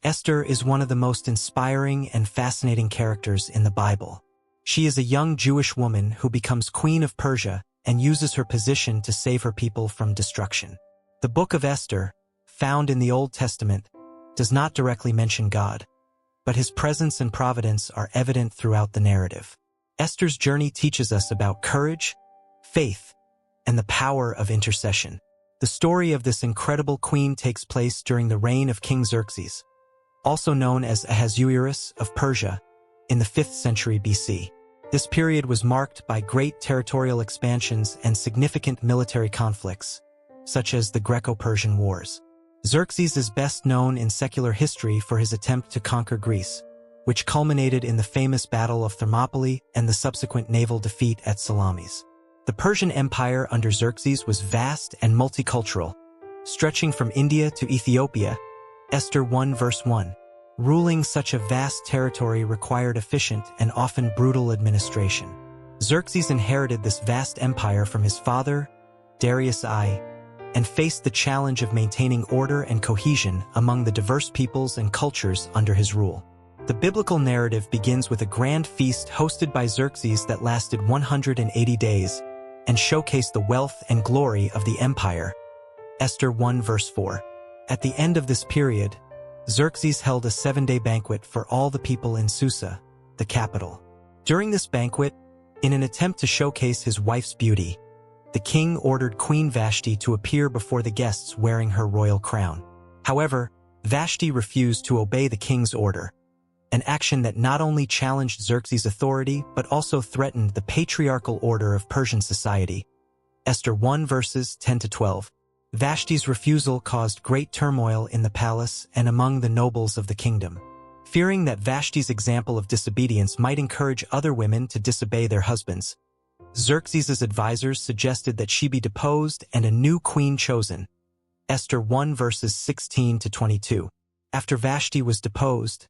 Esther is one of the most inspiring and fascinating characters in the Bible. She is a young Jewish woman who becomes queen of Persia and uses her position to save her people from destruction. The book of Esther, found in the Old Testament, does not directly mention God, but his presence and providence are evident throughout the narrative. Esther's journey teaches us about courage, faith, and the power of intercession. The story of this incredible queen takes place during the reign of King Xerxes, also known as Ahasuerus of Persia, in the 5th century BC. This period was marked by great territorial expansions and significant military conflicts, such as the Greco-Persian Wars. Xerxes is best known in secular history for his attempt to conquer Greece, which culminated in the famous Battle of Thermopylae and the subsequent naval defeat at Salamis. The Persian Empire under Xerxes was vast and multicultural, stretching from India to Ethiopia. Esther 1 verse 1. Ruling such a vast territory required efficient and often brutal administration. Xerxes inherited this vast empire from his father, Darius I, and faced the challenge of maintaining order and cohesion among the diverse peoples and cultures under his rule. The biblical narrative begins with a grand feast hosted by Xerxes that lasted 180 days and showcased the wealth and glory of the empire. Esther 1 verse 4. At the end of this period, Xerxes held a 7-day banquet for all the people in Susa, the capital. During this banquet, in an attempt to showcase his wife's beauty, the king ordered Queen Vashti to appear before the guests wearing her royal crown. However, Vashti refused to obey the king's order, an action that not only challenged Xerxes' authority but also threatened the patriarchal order of Persian society. Esther 1 verses 10 to 12. Vashti's refusal caused great turmoil in the palace and among the nobles of the kingdom. Fearing that Vashti's example of disobedience might encourage other women to disobey their husbands, Xerxes' advisors suggested that she be deposed and a new queen chosen. Esther 1 verses 16 to 22. After Vashti was deposed,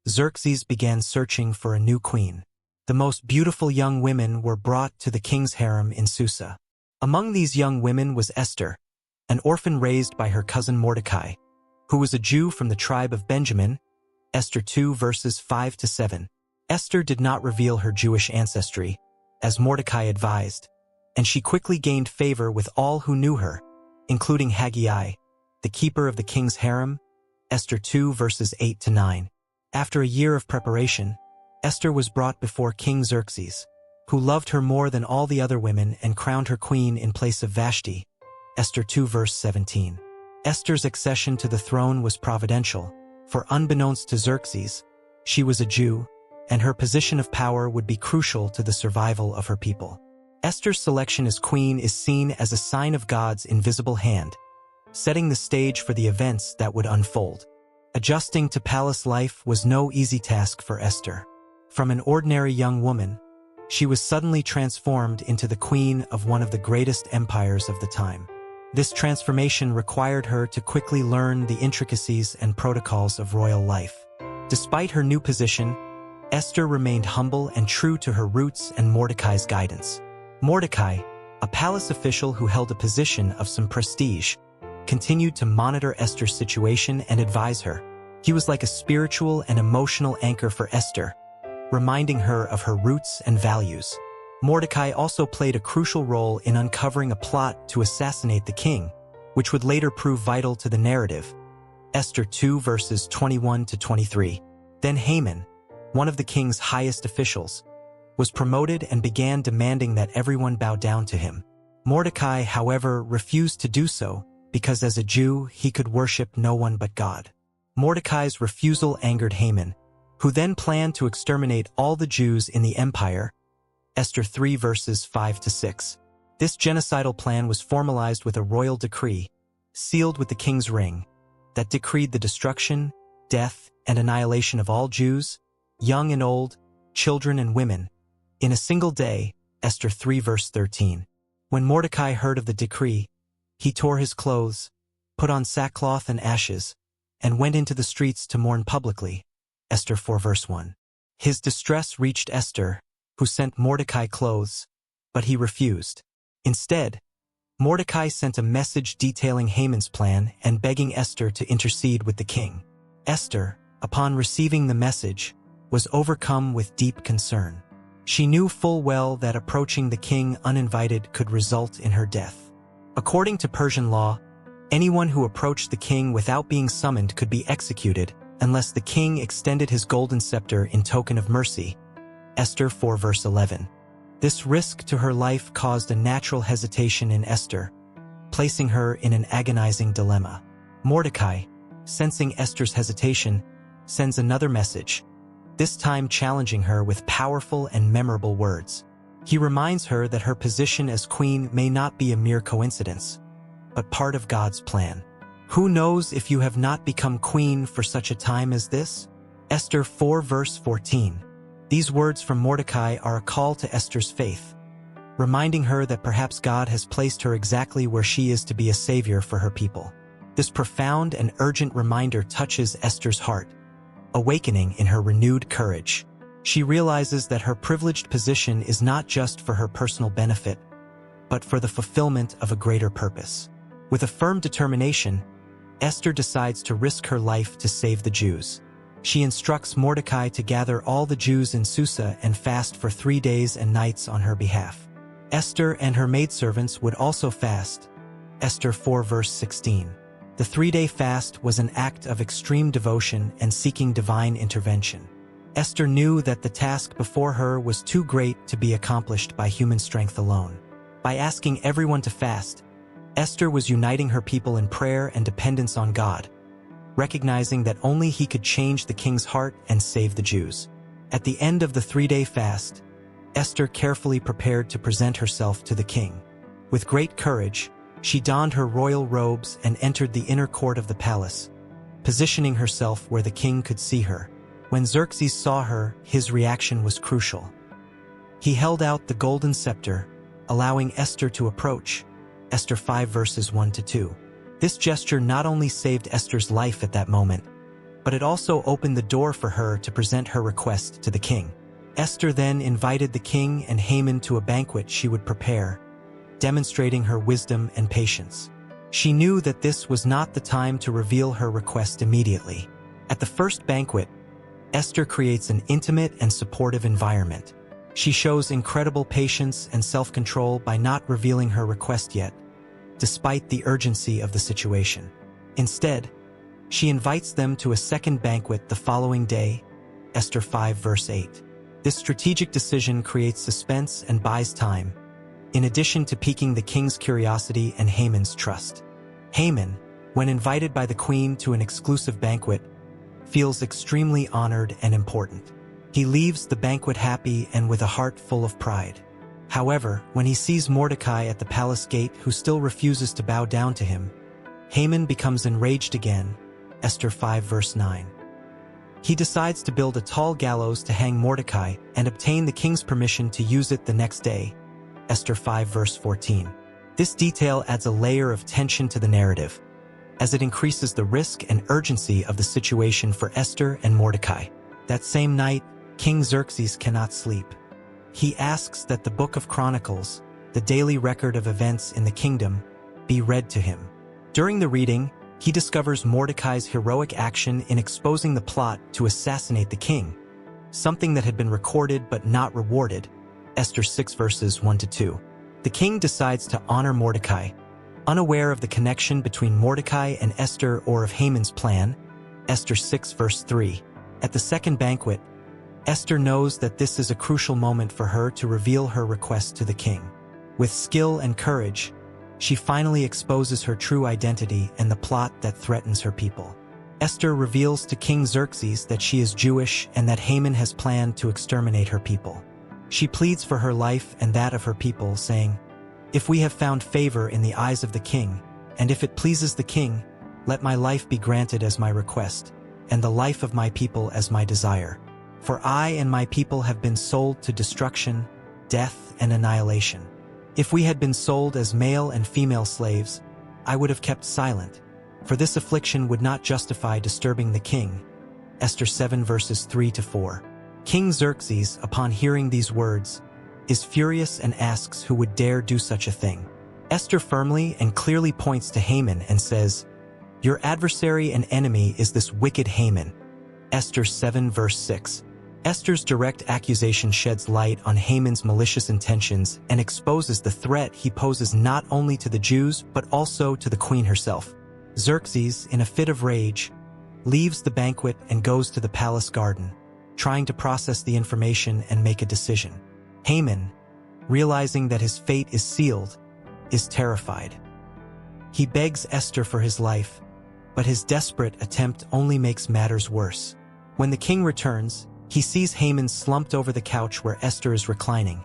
Xerxes began searching for a new queen. The most beautiful young women were brought to the king's harem in Susa. Among these young women was Esther, an orphan raised by her cousin Mordecai, who was a Jew from the tribe of Benjamin. Esther 2 verses 5 to 7. Esther did not reveal her Jewish ancestry, as Mordecai advised, and she quickly gained favor with all who knew her, including Haggai, the keeper of the king's harem. Esther 2 verses 8 to 9. After a year of preparation, Esther was brought before King Xerxes, who loved her more than all the other women and crowned her queen in place of Vashti. Esther 2 verse 17. Esther's accession to the throne was providential, for unbeknownst to Xerxes, she was a Jew, and her position of power would be crucial to the survival of her people. Esther's selection as queen is seen as a sign of God's invisible hand, setting the stage for the events that would unfold. Adjusting to palace life was no easy task for Esther. From an ordinary young woman, she was suddenly transformed into the queen of one of the greatest empires of the time. This transformation required her to quickly learn the intricacies and protocols of royal life. Despite her new position, Esther remained humble and true to her roots and Mordecai's guidance. Mordecai, a palace official who held a position of some prestige, continued to monitor Esther's situation and advise her. He was like a spiritual and emotional anchor for Esther, reminding her of her roots and values. Mordecai also played a crucial role in uncovering a plot to assassinate the king, which would later prove vital to the narrative. Esther 2 verses 21 to 23. Then Haman, one of the king's highest officials, was promoted and began demanding that everyone bow down to him. Mordecai, however, refused to do so because as a Jew he could worship no one but God. Mordecai's refusal angered Haman, who then planned to exterminate all the Jews in the empire. Esther 3 verses 5 to 6. This genocidal plan was formalized with a royal decree, sealed with the king's ring, that decreed the destruction, death, and annihilation of all Jews, young and old, children and women, in a single day. Esther 3 verse 13. When Mordecai heard of the decree, he tore his clothes, put on sackcloth and ashes, and went into the streets to mourn publicly. Esther 4 verse 1. His distress reached Esther, who sent Mordecai clothes, but he refused. Instead, Mordecai sent a message detailing Haman's plan and begging Esther to intercede with the king. Esther, upon receiving the message, was overcome with deep concern. She knew full well that approaching the king uninvited could result in her death. According to Persian law, anyone who approached the king without being summoned could be executed unless the king extended his golden scepter in token of mercy. Esther 4 verse 11. This risk to her life caused a natural hesitation in Esther, placing her in an agonizing dilemma. Mordecai, sensing Esther's hesitation, sends another message, this time challenging her with powerful and memorable words. He reminds her that her position as queen may not be a mere coincidence, but part of God's plan. Who knows if you have not become queen for such a time as this? Esther 4 verse 14. These words from Mordecai are a call to Esther's faith, reminding her that perhaps God has placed her exactly where she is to be a savior for her people. This profound and urgent reminder touches Esther's heart, awakening in her renewed courage. She realizes that her privileged position is not just for her personal benefit, but for the fulfillment of a greater purpose. With a firm determination, Esther decides to risk her life to save the Jews. She instructs Mordecai to gather all the Jews in Susa and fast for 3 days and nights on her behalf. Esther and her maidservants would also fast. Esther 4 verse 16. The 3-day fast was an act of extreme devotion and seeking divine intervention. Esther knew that the task before her was too great to be accomplished by human strength alone. By asking everyone to fast, Esther was uniting her people in prayer and dependence on God, recognizing that only He could change the king's heart and save the Jews. At the end of the 3-day fast, Esther carefully prepared to present herself to the king. With great courage, she donned her royal robes and entered the inner court of the palace, positioning herself where the king could see her. When Xerxes saw her, his reaction was crucial. He held out the golden scepter, allowing Esther to approach. Esther 5 verses 1-2. This gesture not only saved Esther's life at that moment, but it also opened the door for her to present her request to the king. Esther then invited the king and Haman to a banquet she would prepare, demonstrating her wisdom and patience. She knew that this was not the time to reveal her request immediately. At the first banquet, Esther creates an intimate and supportive environment. She shows incredible patience and self-control by not revealing her request yet, despite the urgency of the situation. Instead, she invites them to a second banquet the following day, Esther 5 verse 8. This strategic decision creates suspense and buys time, in addition to piquing the king's curiosity and Haman's trust. Haman, when invited by the queen to an exclusive banquet, feels extremely honored and important. He leaves the banquet happy and with a heart full of pride. However, when he sees Mordecai at the palace gate who still refuses to bow down to him, Haman becomes enraged again, Esther 5 verse 9. He decides to build a tall gallows to hang Mordecai and obtain the king's permission to use it the next day, Esther 5 verse 14. This detail adds a layer of tension to the narrative, as it increases the risk and urgency of the situation for Esther and Mordecai. That same night, King Xerxes cannot sleep. He asks that the Book of Chronicles, the daily record of events in the kingdom, be read to him. During the reading, he discovers Mordecai's heroic action in exposing the plot to assassinate the king, something that had been recorded but not rewarded, Esther 6 verses 1-2. The king decides to honor Mordecai, unaware of the connection between Mordecai and Esther or of Haman's plan, Esther 6 verse 3. At the second banquet, Esther knows that this is a crucial moment for her to reveal her request to the king. With skill and courage, she finally exposes her true identity and the plot that threatens her people. Esther reveals to King Xerxes that she is Jewish and that Haman has planned to exterminate her people. She pleads for her life and that of her people, saying, "If we have found favor in the eyes of the king, and if it pleases the king, let my life be granted as my request, and the life of my people as my desire. For I and my people have been sold to destruction, death, and annihilation. If we had been sold as male and female slaves, I would have kept silent, for this affliction would not justify disturbing the king." Esther 7 verses 3-4. King Xerxes, upon hearing these words, is furious and asks who would dare do such a thing. Esther firmly and clearly points to Haman and says, Your adversary and enemy is this wicked Haman. Esther 7 verse 6. Esther's direct accusation sheds light on Haman's malicious intentions and exposes the threat he poses not only to the Jews but also to the queen herself. Xerxes, in a fit of rage, leaves the banquet and goes to the palace garden, trying to process the information and make a decision. Haman, realizing that his fate is sealed, is terrified. He begs Esther for his life, but his desperate attempt only makes matters worse. When the king returns, he sees Haman slumped over the couch where Esther is reclining,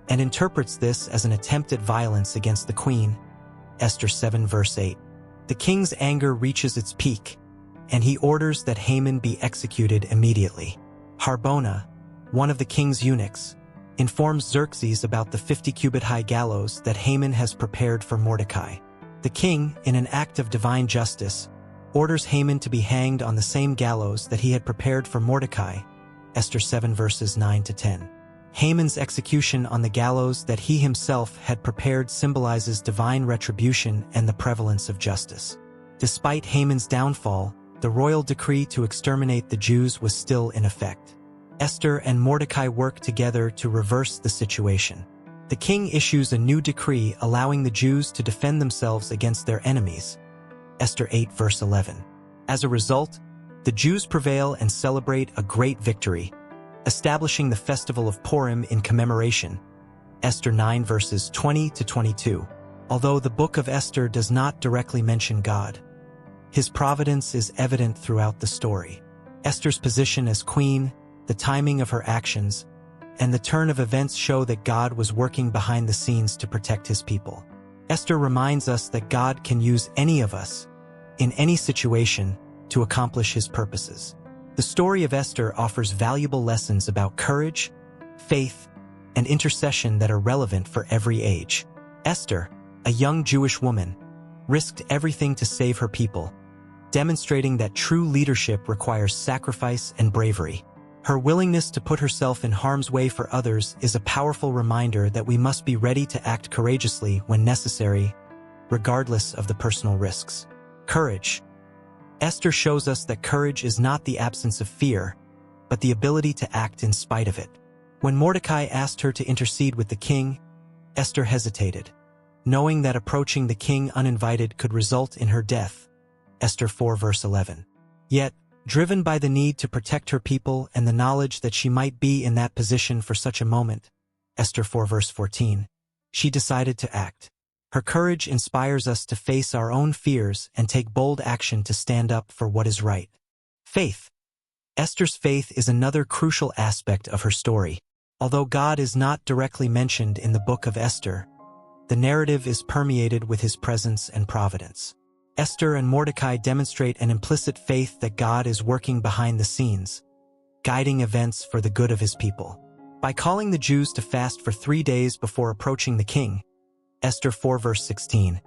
and interprets this as an attempt at violence against the queen. Esther 7 verse 8. The king's anger reaches its peak, and he orders that Haman be executed immediately. Harbona, one of the king's eunuchs, informs Xerxes about the 50-cubit-high gallows that Haman has prepared for Mordecai. The king, in an act of divine justice, orders Haman to be hanged on the same gallows that he had prepared for Mordecai. Esther 7 verses 9 to 10. Haman's execution on the gallows that he himself had prepared symbolizes divine retribution and the prevalence of justice. Despite Haman's downfall, the royal decree to exterminate the Jews was still in effect. Esther and Mordecai work together to reverse the situation. The king issues a new decree allowing the Jews to defend themselves against their enemies. Esther 8 verse 11. As a result, the Jews prevail and celebrate a great victory, establishing the festival of Purim in commemoration. Esther 9 verses 20 to 22. Although the book of Esther does not directly mention God, his providence is evident throughout the story. Esther's position as queen, the timing of her actions, and the turn of events show that God was working behind the scenes to protect his people. Esther reminds us that God can use any of us, in any situation, to accomplish his purposes. The story of Esther offers valuable lessons about courage, faith, and intercession that are relevant for every age. Esther, a young Jewish woman, risked everything to save her people, demonstrating that true leadership requires sacrifice and bravery. Her willingness to put herself in harm's way for others is a powerful reminder that we must be ready to act courageously when necessary, regardless of the personal risks. Courage. Esther shows us that courage is not the absence of fear, but the ability to act in spite of it. When Mordecai asked her to intercede with the king, Esther hesitated, knowing that approaching the king uninvited could result in her death. Esther 4 verse 11. Yet, driven by the need to protect her people and the knowledge that she might be in that position for such a moment, Esther 4 verse 14, she decided to act. Her courage inspires us to face our own fears and take bold action to stand up for what is right. Faith. Esther's faith is another crucial aspect of her story. Although God is not directly mentioned in the book of Esther, the narrative is permeated with his presence and providence. Esther and Mordecai demonstrate an implicit faith that God is working behind the scenes, guiding events for the good of his people. By calling the Jews to fast for 3 days before approaching the king, Esther 4 verse 16,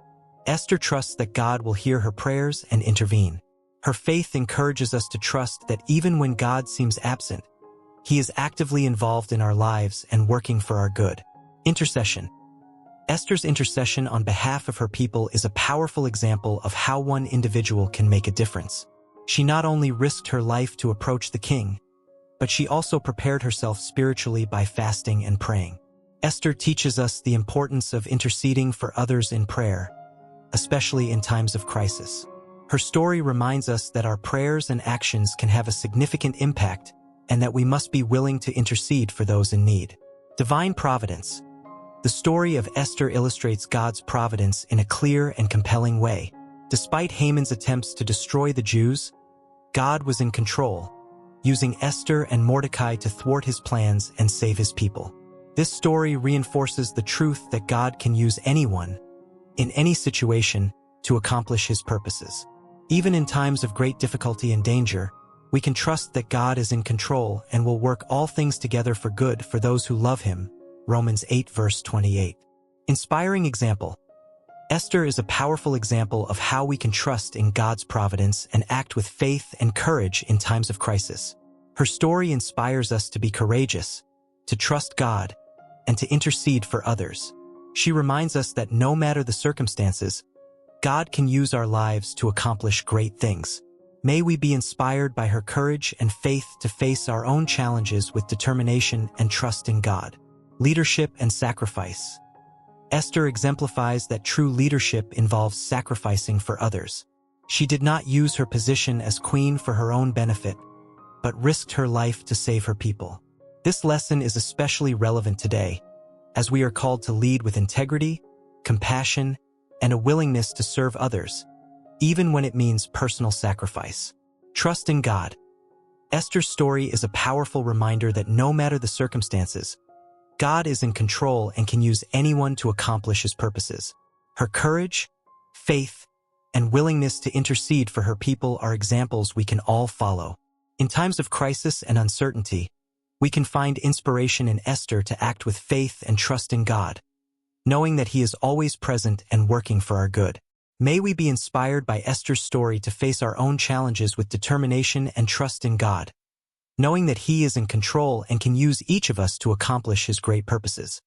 Esther trusts that God will hear her prayers and intervene. Her faith encourages us to trust that even when God seems absent, he is actively involved in our lives and working for our good. Intercession. Esther's intercession on behalf of her people is a powerful example of how one individual can make a difference. She not only risked her life to approach the king, but she also prepared herself spiritually by fasting and praying. Esther teaches us the importance of interceding for others in prayer, especially in times of crisis. Her story reminds us that our prayers and actions can have a significant impact and that we must be willing to intercede for those in need. Divine providence. The story of Esther illustrates God's providence in a clear and compelling way. Despite Haman's attempts to destroy the Jews, God was in control, using Esther and Mordecai to thwart his plans and save his people. This story reinforces the truth that God can use anyone, in any situation, to accomplish his purposes. Even in times of great difficulty and danger, we can trust that God is in control and will work all things together for good for those who love him. Romans 8 verse 28. Inspiring example. Esther is a powerful example of how we can trust in God's providence and act with faith and courage in times of crisis. Her story inspires us to be courageous, to trust God, and to intercede for others. She reminds us that no matter the circumstances, God can use our lives to accomplish great things. May we be inspired by her courage and faith to face our own challenges with determination and trust in God. Leadership and sacrifice. Esther exemplifies that true leadership involves sacrificing for others. She did not use her position as queen for her own benefit, but risked her life to save her people. This lesson is especially relevant today, as we are called to lead with integrity, compassion, and a willingness to serve others, even when it means personal sacrifice. Trust in God. Esther's story is a powerful reminder that no matter the circumstances, God is in control and can use anyone to accomplish his purposes. Her courage, faith, and willingness to intercede for her people are examples we can all follow. In times of crisis and uncertainty, we can find inspiration in Esther to act with faith and trust in God, knowing that he is always present and working for our good. May we be inspired by Esther's story to face our own challenges with determination and trust in God, knowing that he is in control and can use each of us to accomplish his great purposes.